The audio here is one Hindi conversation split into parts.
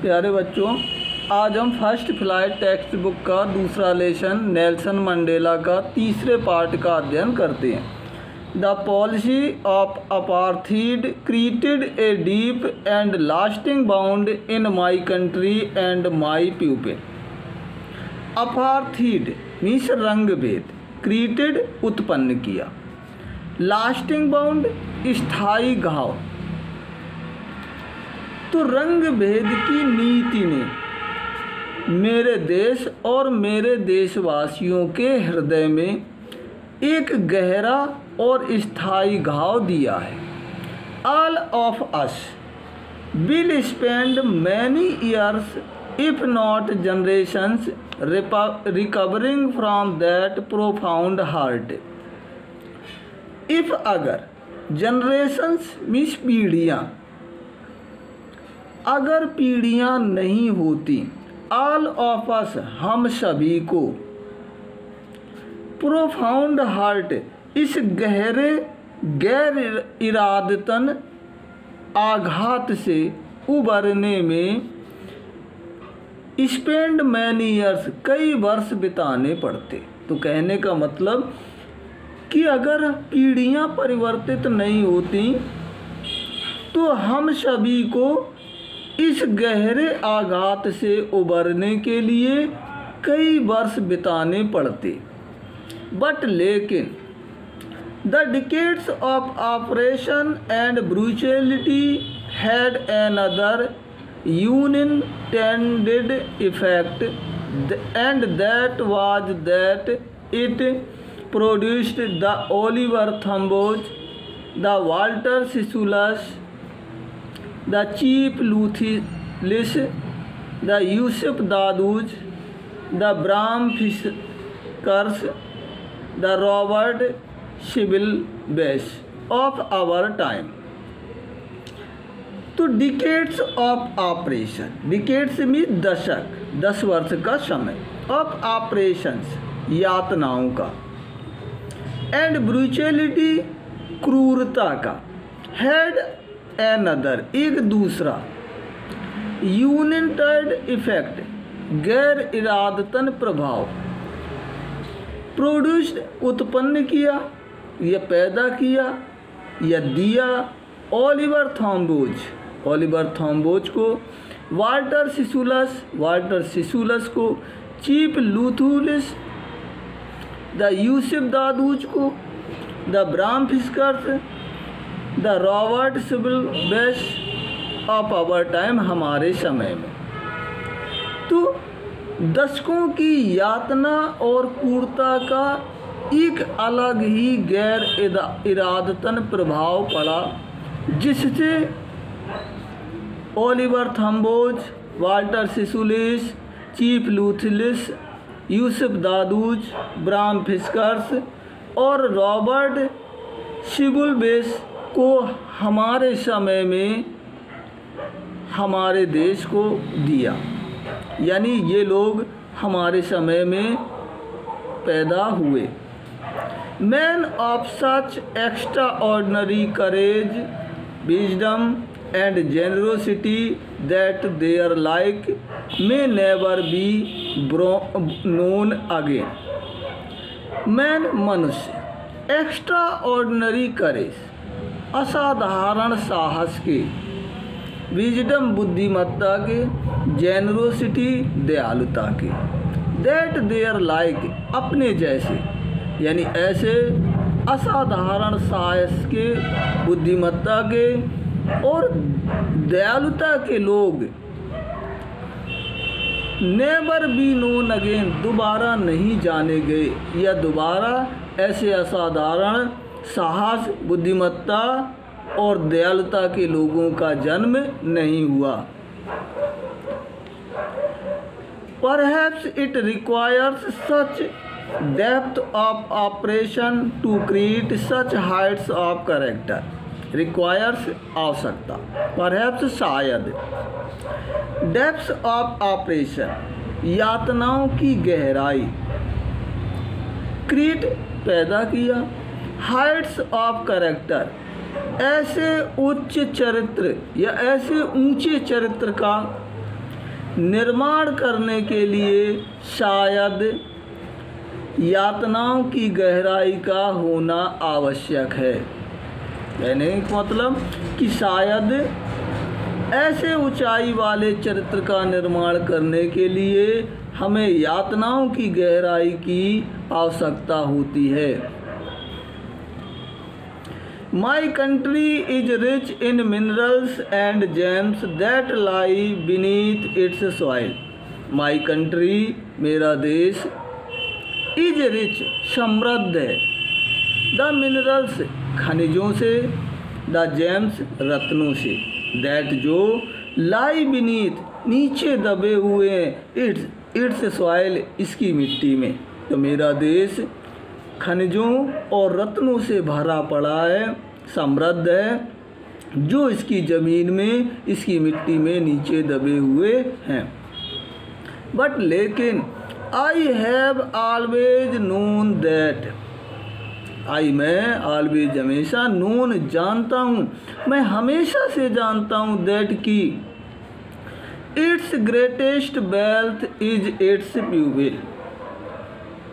प्यारे बच्चों, आज हम फर्स्ट फ्लाइट टेक्स्ट बुक का दूसरा लेसन नेल्सन मंडेला का तीसरे पार्ट का अध्ययन करते हैं। The policy of apartheid created a deep and lasting bound in my country and my people. Apartheid means रंग भेद, क्रिएटेड उत्पन्न किया, लास्टिंग बाउंड स्थायी घाव। तो रंग भेद की नीति ने मेरे देश और मेरे देशवासियों के हृदय में एक गहरा और स्थायी घाव दिया है। All of us will spend many years, if not generations, recovering from that profound hurt. If अगर generations मीन्स पीढ़ियाँ, अगर पीढ़ियाँ नहीं होती, ऑल ऑफ अस हम सभी को, प्रोफाउंड हार्ट इस गहरे गैर इरादतन आघात से उबरने में स्पेंड मैनी ईयर्स कई वर्ष बिताने पड़ते। तो कहने का मतलब कि अगर पीढ़ियाँ परिवर्तित नहीं होती तो हम सभी को इस गहरे आघात से उबरने के लिए कई वर्ष बिताने पड़ते। बट लेकिन the decades of oppression and brutality had another unintended effect, and that was that it produced the Oliver Thambos, the Walter Sisulu, the Chief Luthlis, the Yusuf Dadooz, the Bram Fiskars, the Robert Schiblbesh of our time. तो decades of operation, decades mean दशक, 10 वर्ष का समय, ऑफ ऑपरेशंस यातनाओं का, एंड ब्रूचलिटी क्रूरता का, हैड एनदर एक दूसरा, यूनिटेड इफेक्ट गैर इरादतन प्रभाव, प्रोड्यूस्ड उत्पन्न किया या पैदा किया या दिया ओलिवर थॉम्बोज, ओलिवर थॉम्बोज को, वाल्टर सिसुलस को, Chief Luthulis, the Yusuf Dadoos को, the Bram Fischers, the Robert Sobukwes of our time हमारे समय में। तो दशकों की यातना और क्रूरता का एक अलग ही गैर इरादतन प्रभाव पड़ा, जिससे Oliver Tambos, Walter Sisulus, Chief Luthulis, Yusuf Dadoos, Bram Fischers और रॉबर्ट शिबुलबेश को हमारे समय में हमारे देश को दिया। यानी ये लोग हमारे समय में पैदा हुए। Man of such extra ordinary courage, wisdom and generosity that their like may never be known again. Man मनुष्य, एक्स्ट्रा ऑर्डनरी करेज असाधारण साहस के, विजडम बुद्धिमत्ता के, जेनरोसिटी दयालुता के, दैट देयर लाइक अपने जैसे, यानी ऐसे असाधारण साहस के, बुद्धिमत्ता के और दयालुता के लोग नेवर बी नोन अगेन दोबारा नहीं जाने गए, या दोबारा ऐसे असाधारण साहस, बुद्धिमत्ता और दयालुता के लोगों का जन्म नहीं हुआ। Perhaps it requires such depth of operation to create such heights of character. Requires आवश्यकता, perhaps शायद, depth of operation यातनाओं की गहराई, create पैदा किया, heights of character ऐसे उच्च चरित्र या ऐसे ऊंचे चरित्र का, निर्माण करने के लिए शायद यातनाओं की गहराई का होना आवश्यक है। कहने का मतलब कि शायद ऐसे ऊंचाई वाले चरित्र का निर्माण करने के लिए हमें यातनाओं की गहराई की आवश्यकता होती है। My country is rich in minerals and gems that lie beneath its soil. My country, मेरा देश, is rich, समृद्ध है, the minerals, खनिजों से, the gems, रत्नों से, that जो lie beneath, नीचे दबे हुए हैं, its soil, इसकी मिट्टी में। तो मेरा देश खनिजों और रत्नों से भरा पड़ा है, समृद्ध है, जो इसकी ज़मीन में, इसकी मिट्टी में नीचे दबे हुए हैं। बट लेकिन I have always known that, मैं ऑलवेज हमेशा, नोन जानता हूँ, मैं हमेशा से जानता हूँ, दैट की it's greatest wealth is it's people,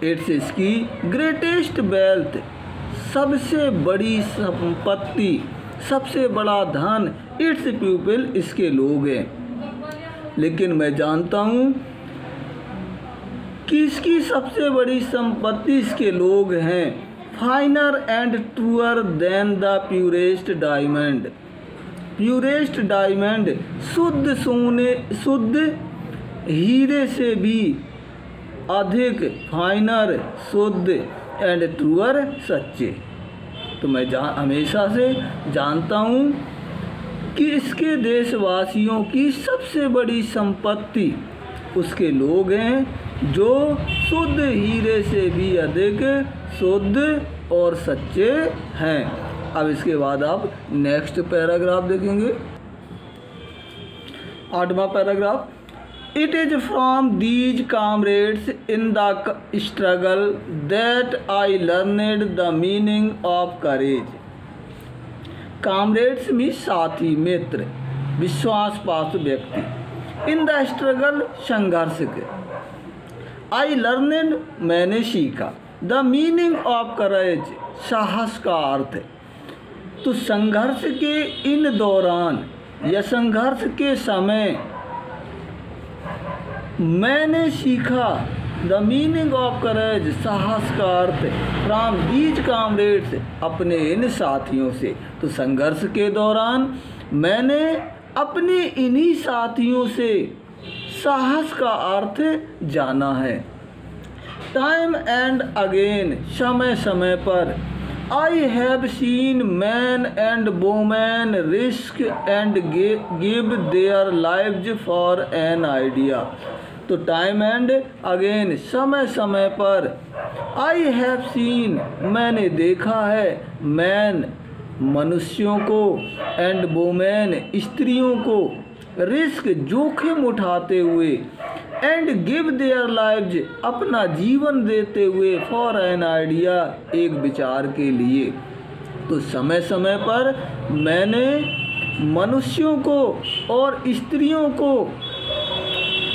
it's इसकी ग्रेटेस्ट वेल्थ, सबसे बड़ी संपत्ति, सबसे बड़ा धन, इट्स पीपल, इसके लोग हैं। लेकिन मैं जानता हूँ कि इसकी सबसे बड़ी संपत्ति इसके लोग हैं। Finer and truer than the purest diamond, purest diamond, शुद्ध सोने, शुद्ध हीरे से भी अधिक, फाइनर, शुद्ध, एंड ट्रूअर, सच्चे। तो मैं हमेशा से जानता हूँ कि इसके देशवासियों की सबसे बड़ी संपत्ति उसके लोग हैं, जो शुद्ध हीरे से भी अधिक शुद्ध और सच्चे हैं। अब इसके बाद आप नेक्स्ट पैराग्राफ देखेंगे, 8वां paragraph. It is from these comrades in the struggle that I learned the meaning of courage. Comrades means साथी, मित्र, विश्वास पात्र व्यक्ति। In the struggle, संघर्ष के। I learned, मैंने सीखा। The meaning of courage, साहस का अर्थ। तो संघर्ष के इन दौरान या संघर्ष के समय मैंने सीखा, द मीनिंग ऑफ करेज, साहस का अर्थ, फ्रॉम दीज कॉमरेड्स, अपने इन साथियों से। तो संघर्ष के दौरान मैंने अपने इन्हीं साथियों से साहस का अर्थ जाना है। टाइम एंड अगेन, समय समय पर, आई have seen man and women risk and give their lives for an idea. तो टाइम एंड अगेन, समय समय पर, आई हैव सीन, मैंने देखा है, मैन, मनुष्यों को, एंड वुमेन, स्त्रियों को, रिस्क, जोखिम उठाते हुए, एंड गिव देयर लाइव्स, अपना जीवन देते हुए, फॉर एन आइडिया, एक विचार के लिए। तो समय समय पर मैंने मनुष्यों को और स्त्रियों को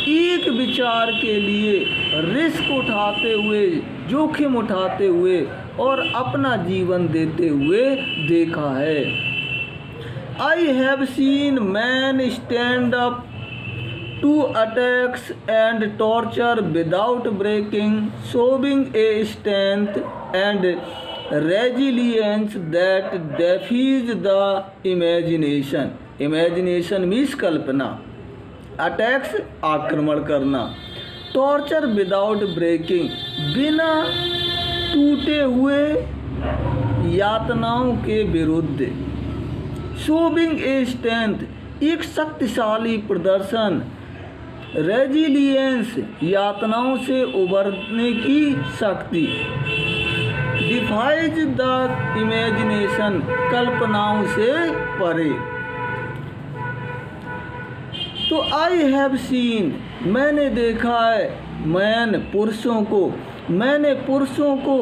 एक विचार के लिए रिस्क उठाते हुए, जोखिम उठाते हुए और अपना जीवन देते हुए देखा है। I have seen man stand up to attacks and torture without breaking, showing a strength and resilience that defies the imagination. Imagination means कल्पना, अटैक्स आक्रमण करना, टॉर्चर विदाउट ब्रेकिंग, बिना टूटे हुए, यातनाओं के विरुद्ध, शोविंग ए स्ट्रेंथ, एक शक्तिशाली प्रदर्शन, रेजिलियंस, यातनाओं से उबरने की शक्ति, डिफाइज द इमेजिनेशन, कल्पनाओं से परे। तो आई हैव सीन, मैंने देखा है, मैन, पुरुषों को, मैंने पुरुषों को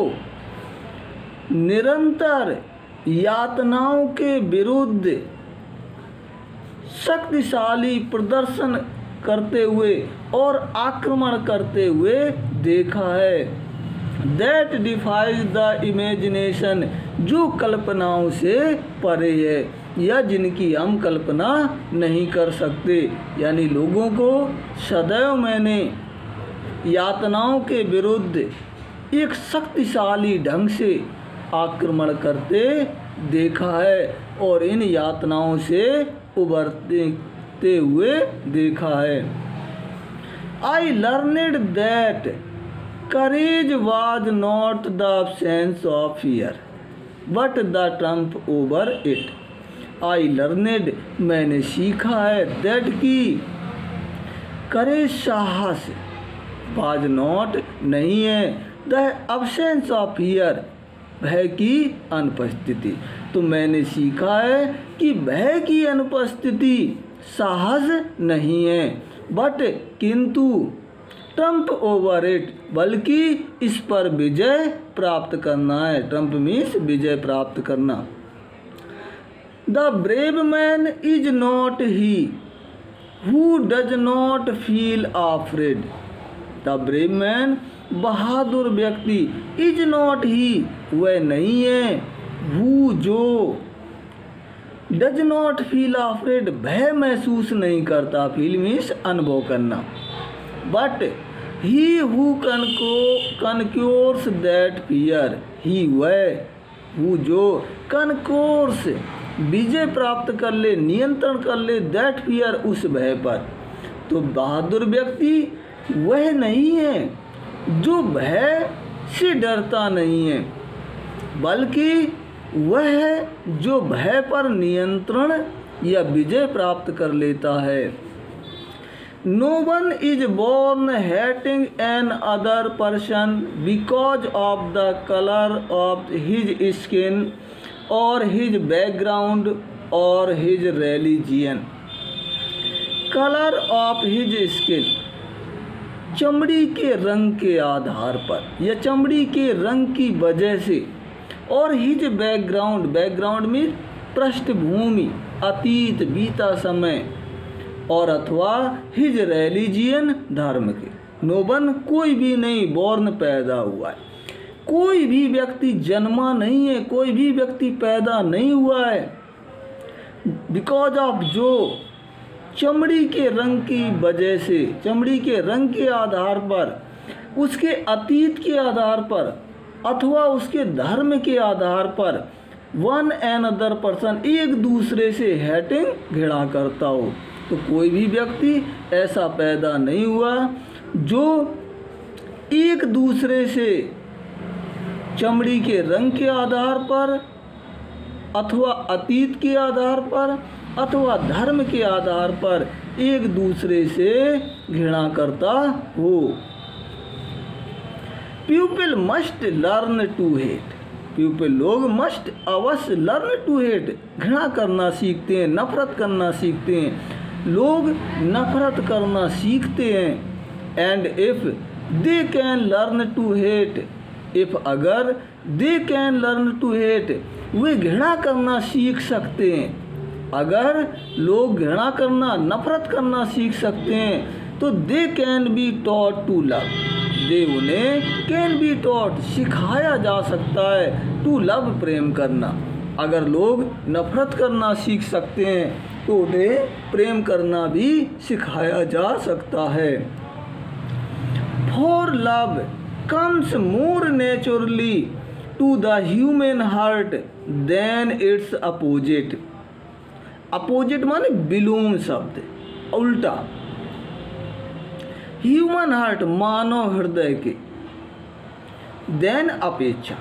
निरंतर यातनाओं के विरुद्ध शक्तिशाली प्रदर्शन करते हुए और आक्रमण करते हुए देखा है। दैट डिफाइज द इमेजिनेशन, जो कल्पनाओं से परे है या जिनकी हम कल्पना नहीं कर सकते। यानी लोगों को सदैव मैंने यातनाओं के विरुद्ध एक शक्तिशाली ढंग से आक्रमण करते देखा है और इन यातनाओं से उभरते हुए देखा है। I learned that courage was not the absence of fear but the triumph over it. I learned, मैंने सीखा है, दैट की करेज साहस, वाज नॉट नहीं है, द absence ऑफ फियर भय की अनुपस्थिति। तो मैंने सीखा है कि भय की अनुपस्थिति साहस नहीं है, बट किंतु ट्रम्प ओवर इट, बल्कि इस पर विजय प्राप्त करना है। ट्रम्प मीन्स विजय प्राप्त करना। The brave man is not he who does not feel afraid. The brave man, बहादुर व्यक्ति, इज नॉट ही, वह नहीं है, हु जो डज नॉट फील आफ्रेड, भय महसूस नहीं करता, फील मीन्स अनुभव करना, but he who conquers that fear, he वह, हु जो कनक्योर्स विजय प्राप्त कर ले, नियंत्रण कर ले, दैट फियर उस भय पर। तो बहादुर व्यक्ति वह नहीं है जो भय से डरता नहीं है, बल्कि वह है जो भय पर नियंत्रण या विजय प्राप्त कर लेता है। No one is born hating an other person because of the colour of his skin और हिज बैकग्राउंड और his religion. Colour of his skin, चमड़ी के रंग के आधार पर या चमड़ी के रंग की वजह से, और हिज बैकग्राउंड, बैकग्राउंड में पृष्ठभूमि, अतीत बीता समय, और अथवा हिज रिलीजियन, धर्म के। नो वन, कोई भी नहीं, बॉर्न पैदा हुआ है, कोई भी व्यक्ति जन्मा नहीं है, कोई भी व्यक्ति पैदा नहीं हुआ है, बिकॉज ऑफ, जो चमड़ी के रंग की वजह से, चमड़ी के रंग के आधार पर, उसके अतीत के आधार पर, अथवा उसके धर्म के आधार पर, वन एन अदर पर्सन, एक दूसरे से हेटिंग, घृणा करता हो। तो कोई भी व्यक्ति ऐसा पैदा नहीं हुआ जो एक दूसरे से चमड़ी के रंग के आधार पर, अथवा अतीत के आधार पर, अथवा धर्म के आधार पर एक दूसरे से घृणा करता हो। People must learn to hate, people लोग मस्ट अवश्य लर्न टू हेट, घृणा करना सीखते हैं, नफरत करना सीखते हैं। लोग नफरत करना सीखते हैं। And if they can learn to hate, if अगर they can learn to hate, वे घृणा करना सीख सकते हैं। अगर लोग घृणा करना, नफरत करना सीख सकते हैं तो they can be taught to love, they उन्हें कैन बी टॉट, सिखाया जा सकता है, टू लव, प्रेम करना। अगर लोग नफरत करना सीख सकते हैं तो उन्हें प्रेम करना भी सिखाया जा सकता है। For love comes more naturally to the human heart than its opposite. Opposite माने विलोम शब्द, उल्टा। ह्यूमन हार्ट, मानव हृदय के, देन अपेक्षा,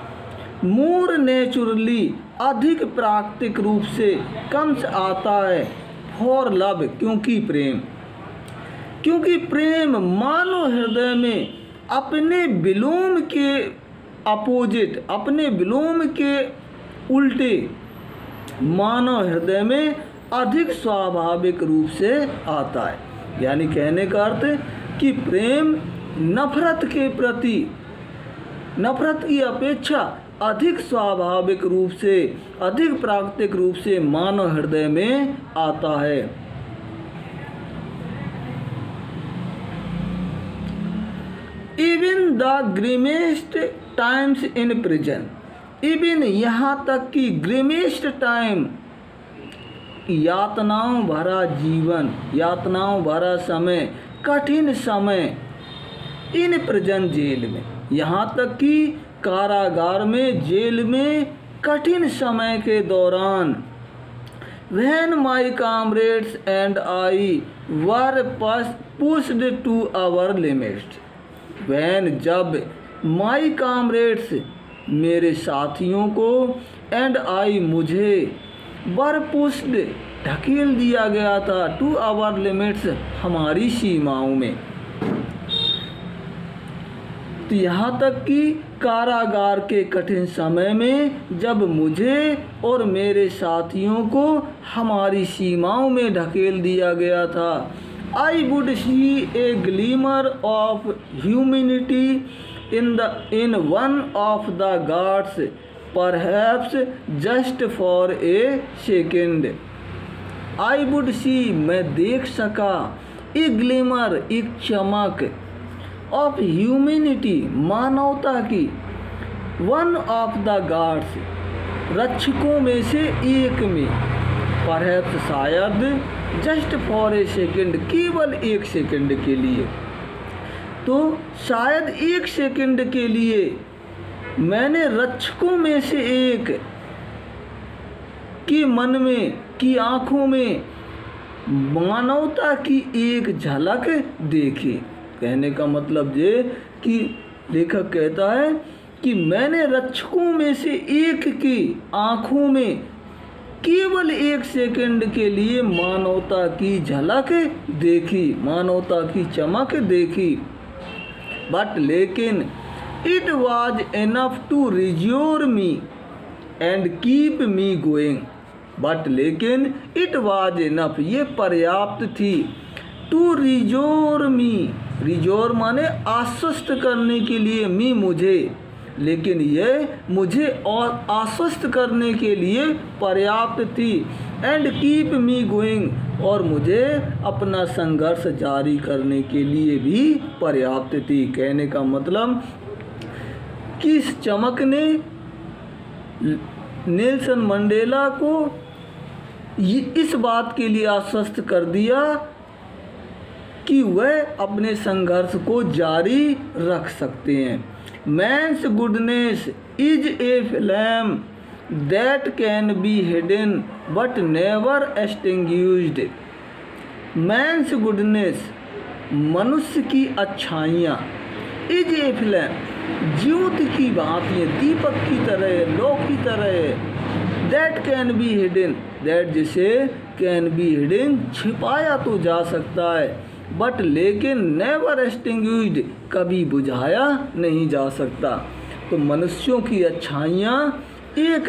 मोर नेचुरली, अधिक प्राकृतिक रूप से, कम्स आता है, फॉर लव, क्योंकि प्रेम, क्योंकि प्रेम मानव हृदय में अपने विलोम के अपोजिट, अपने विलोम के उल्टे, मानव हृदय में अधिक स्वाभाविक रूप से आता है। यानी कहने का अर्थ कि प्रेम नफरत के प्रति, नफरत की अपेक्षा अधिक स्वाभाविक रूप से, अधिक प्राकृतिक रूप से मानव हृदय में आता है। The grimmest times in prison, even यहाँ तक कि ग्रीमेस्ट टाइम, यातनाओं भरा जीवन, यातनाओं भरा समय, कठिन समय, इन प्रिजन जेल में, यहाँ तक कि कारागार में, जेल में कठिन समय के दौरान, when my comrades and I were pushed to our limits, when जब my comrades मेरे साथियों को and I मुझे were pushed ढकेल दिया गया था to our limits हमारी सीमाओं में, तो यहाँ तक कि कारागार के कठिन समय में जब मुझे और मेरे साथियों को हमारी सीमाओं में ढकेल दिया गया था, I would see a glimmer of humanity in one of the guards, perhaps just for a second. I would see, मैं देख सका, a glimmer, एक चमक, ऑफ ह्यूमैनिटी, मानवता की, वन ऑफ द गार्ड्स, रक्षकों में से एक में, परहैप्स शायद, जस्ट फॉर ए सेकेंड, केवल एक सेकंड के लिए, तो शायद एक सेकंड के लिए मैंने रक्षकों में से एक के मन में, की आँखों में मानवता की एक झलक देखी। कहने का मतलब ये कि लेखक कहता है कि मैंने रक्षकों में से एक की आँखों में केवल एक सेकंड के लिए मानवता की झलक देखी, मानवता की चमक देखी, बट लेकिन it was enough to reassure me and keep me going, but लेकिन इट वाज एनफ, ये पर्याप्त थी, टू रिजोर मी, रिजोर माने आश्वस्त करने के लिए, मी मुझे, लेकिन ये मुझे और आश्वस्त करने के लिए पर्याप्त थी, एंड कीप मी गोइंग, और मुझे अपना संघर्ष जारी करने के लिए भी पर्याप्त थी। कहने का मतलब कि इस चमक ने नेल्सन मंडेला को इस बात के लिए आश्वस्त कर दिया कि वह अपने संघर्ष को जारी रख सकते हैं। Man's goodness is a flame that can be hidden but never extinguished. Man's goodness, मनुष्य की अच्छाइयाँ, इज ए फ्लेम, ज्योति की भांति है, दीपक की तरह, लौ की तरह, that can be hidden, that जिसे कैन बी हिडन, छिपाया तो जा सकता है, बट लेकिन नेवर एक्सटिंग्विश्ड, कभी बुझाया नहीं जा सकता। तो मनुष्यों की अच्छाइयाँ एक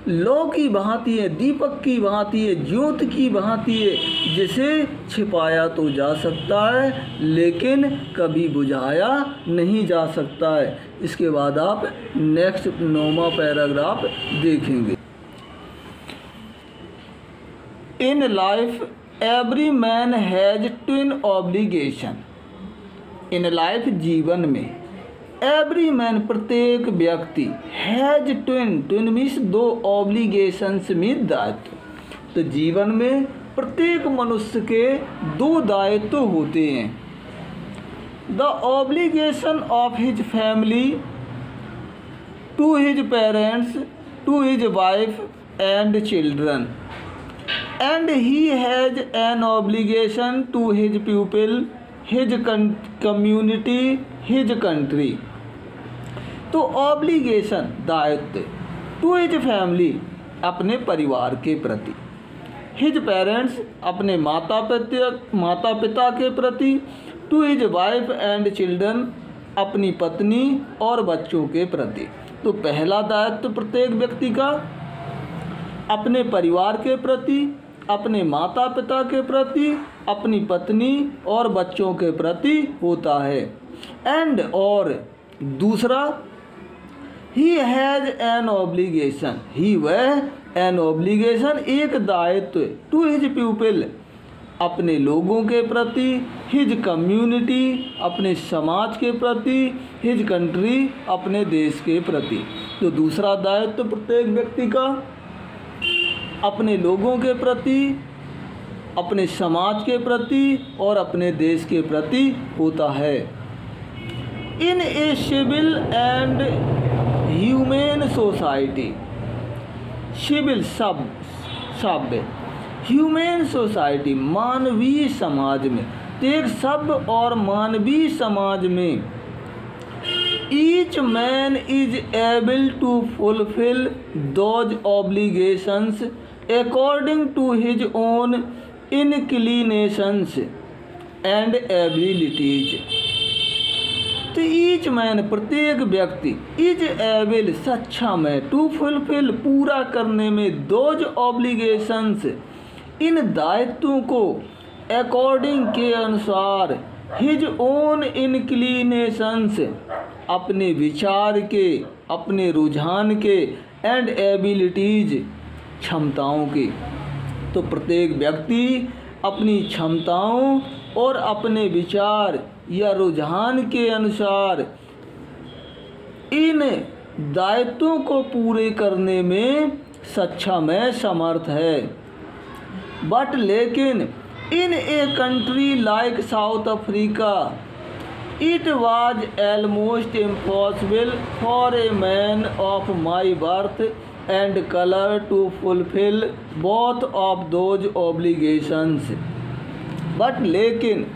लौ की भांति है, दीपक की भांति है, ज्योति की भांति है, जिसे छिपाया तो जा सकता है लेकिन कभी बुझाया नहीं जा सकता है। इसके बाद आप नेक्स्ट 9वां पैराग्राफ देखेंगे। In life every man has twin obligation. In life, जीवन में, एवरी मैन, प्रत्येक व्यक्ति, हैज ट्विन, ट्विन मीन्स दो, ऑब्लिगेशंस में दायित्व, तो जीवन में प्रत्येक मनुष्य के दो दायित्व होते हैं। The obligation of his family to his parents, to his wife and children, and he has an obligation to his people, his community, his country। तो ऑब्लिगेशन, दायित्व, टू हिज फैमिली, अपने परिवार के प्रति, हिज पेरेंट्स, अपने माता पिता के प्रति, to his wife and children, अपनी पत्नी और बच्चों के प्रति। तो पहला दायित्व प्रत्येक व्यक्ति का अपने परिवार के प्रति, अपने माता पिता के प्रति, अपनी पत्नी और बच्चों के प्रति होता है। एंड, और दूसरा, ही हैज़ एन ऑब्लिगेशन, ही वह, एन ऑब्लिगेशन, एक दायित्व, टू हिज पीपल, अपने लोगों के प्रति, हिज कम्युनिटी अपने समाज के प्रति, हिज कंट्री अपने देश के प्रति। तो दूसरा दायित्व प्रत्येक व्यक्ति का अपने लोगों के प्रति, अपने समाज के प्रति और अपने देश के प्रति होता है। In a civil and human society, civil सभ्य, ह्यूमन सोसाइटी मानवीय समाज में, तो एक सभ्य और मानवीय समाज में each man is able to fulfil those obligations according to his own inclinations and abilities. तो ईच मैन प्रत्येक व्यक्ति इज एबल सक्षम है टू फुलफिल पूरा करने में दोज ऑब्लिगेशंस इन दायित्वों को अकॉर्डिंग के अनुसार हिज ओन इनक्लिनेशंस अपने विचार के, अपने रुझान के एंड एबिलिटीज क्षमताओं के। तो प्रत्येक व्यक्ति अपनी क्षमताओं और अपने विचार या रुझान के अनुसार इन दायित्वों को पूरे करने में सक्षम है, समर्थ है। बट लेकिन in a country like South Africa it was almost impossible for a man of my birth and colour to fulfil both of those obligations. But लेकिन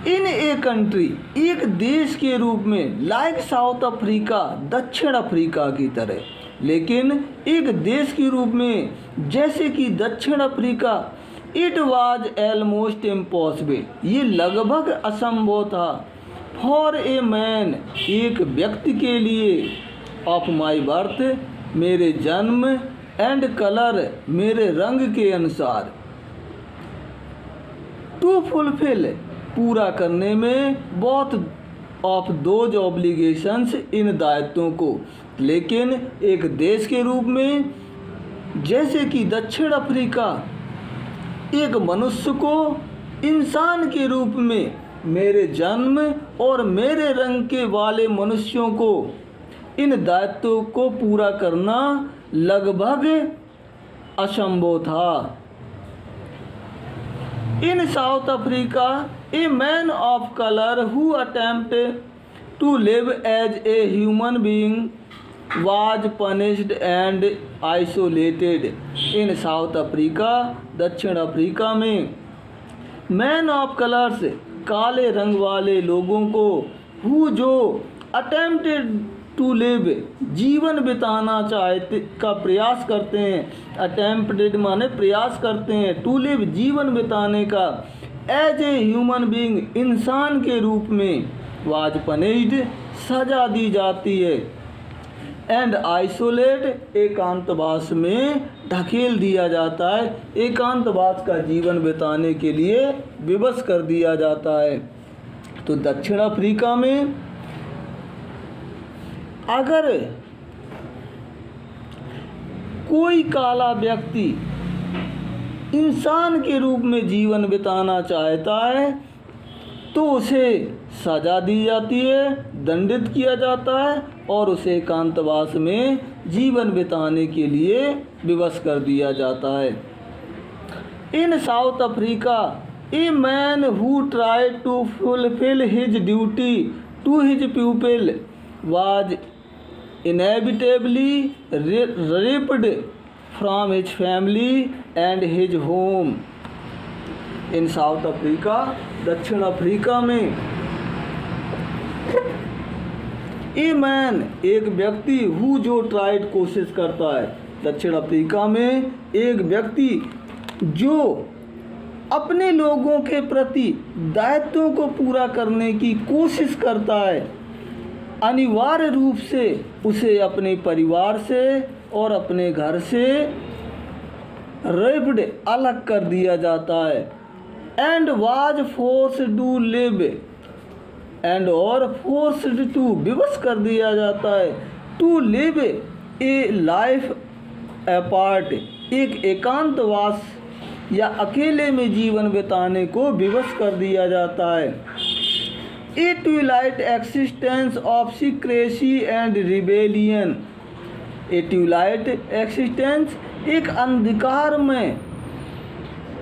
इन ए कंट्री एक देश के रूप में, लाइक साउथ अफ्रीका दक्षिण अफ्रीका की तरह, लेकिन एक देश के रूप में जैसे कि दक्षिण Africa, it was almost impossible ये लगभग असंभव था, फॉर ए मैन एक व्यक्ति के लिए, ऑफ माई बर्थ मेरे जन्म, एंड कलर मेरे रंग के अनुसार, टू फुलफिल पूरा करने में, बोथ ऑफ दोज ऑब्लिगेशंस इन दायित्वों को। लेकिन एक देश के रूप में जैसे कि दक्षिण अफ्रीका एक मनुष्य को इंसान के रूप में मेरे जन्म और मेरे रंग के वाले मनुष्यों को इन दायित्वों को पूरा करना लगभग असंभव था। In South Africa a man of colour who attempt to live as a human being was punished and isolated. In South Africa दक्षिण अफ्रीका में मैन ऑफ कलर्स काले रंग वाले लोगों को, हु जो अटेम्प्टेड टू लिव जीवन बिताना चाहते का प्रयास करते हैं, अटेम्प्टेड माने प्रयास करते हैं, टू लिव जीवन बिताने का, एज ए ह्यूमन बीइंग इंसान के रूप में, वाज पनिश्ड सजा दी जाती है, एंड आइसोलेट एकांतवास में ढकेल दिया जाता है, एकांतवास का जीवन बिताने के लिए विवश कर दिया जाता है। तो दक्षिण अफ्रीका में अगर कोई काला व्यक्ति इंसान के रूप में जीवन बिताना चाहता है तो उसे सजा दी जाती है, दंडित किया जाता है और उसे एकांतवास में जीवन बिताने के लिए विवश कर दिया जाता है। In South Africa a man who tried to fulfil his duty to his people was inevitably ripped from his family and his home। In South Africa दक्षिण अफ्रीका में ए मैन एक व्यक्ति हु जो ट्राइड कोशिश करता है, दक्षिण अफ्रीका में एक व्यक्ति जो अपने लोगों के प्रति दायित्वों को पूरा करने की कोशिश करता है, अनिवार्य रूप से उसे अपने परिवार से और अपने घर से रिप्ड अलग कर दिया जाता है, and was forced to live and और फोर्स्ड टू विवश कर दिया जाता है, to live a life apart एक एकांतवास या अकेले में जीवन बिताने को विवश कर दिया जाता है। A twilight existence of secrecy and rebellion. A twilight existence एक अंधकार में,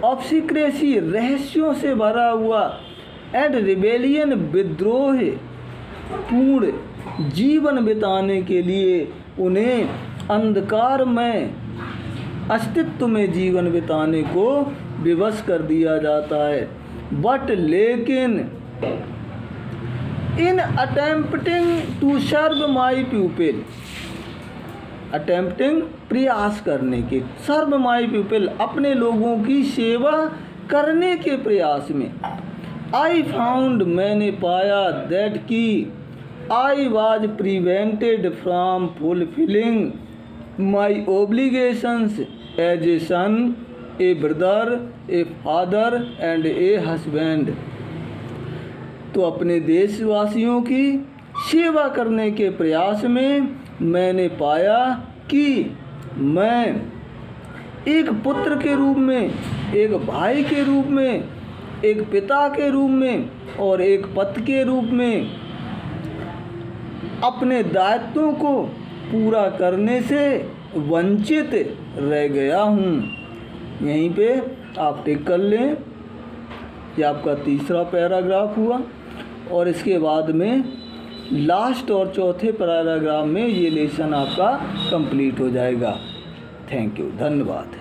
ऑफ सीक्रेसी रहस्यों से भरा हुआ, एंड रिबेलियन विद्रोह पूर्ण जीवन बिताने के लिए उन्हें अंधकार में अस्तित्व में जीवन बिताने को विवश कर दिया जाता है। बट लेकिन in attempting to serve my people, attempting प्रयास करने के, सर्व माई पीपल अपने लोगों की सेवा करने के प्रयास में, आई फाउंड मैंने पाया, दैट की I was prevented from fulfilling my obligations as a son, a brother, a father and a husband. तो अपने देशवासियों की सेवा करने के प्रयास में मैंने पाया कि मैं एक पुत्र के रूप में, एक भाई के रूप में, एक पिता के रूप में और एक पति के रूप में अपने दायित्वों को पूरा करने से वंचित रह गया हूँ। यहीं पे आप टिक कर लें। ये आपका तीसरा पैराग्राफ हुआ और इसके बाद में लास्ट और चौथे पैराग्राफ में ये लेसन आपका कंप्लीट हो जाएगा। थैंक यू, धन्यवाद।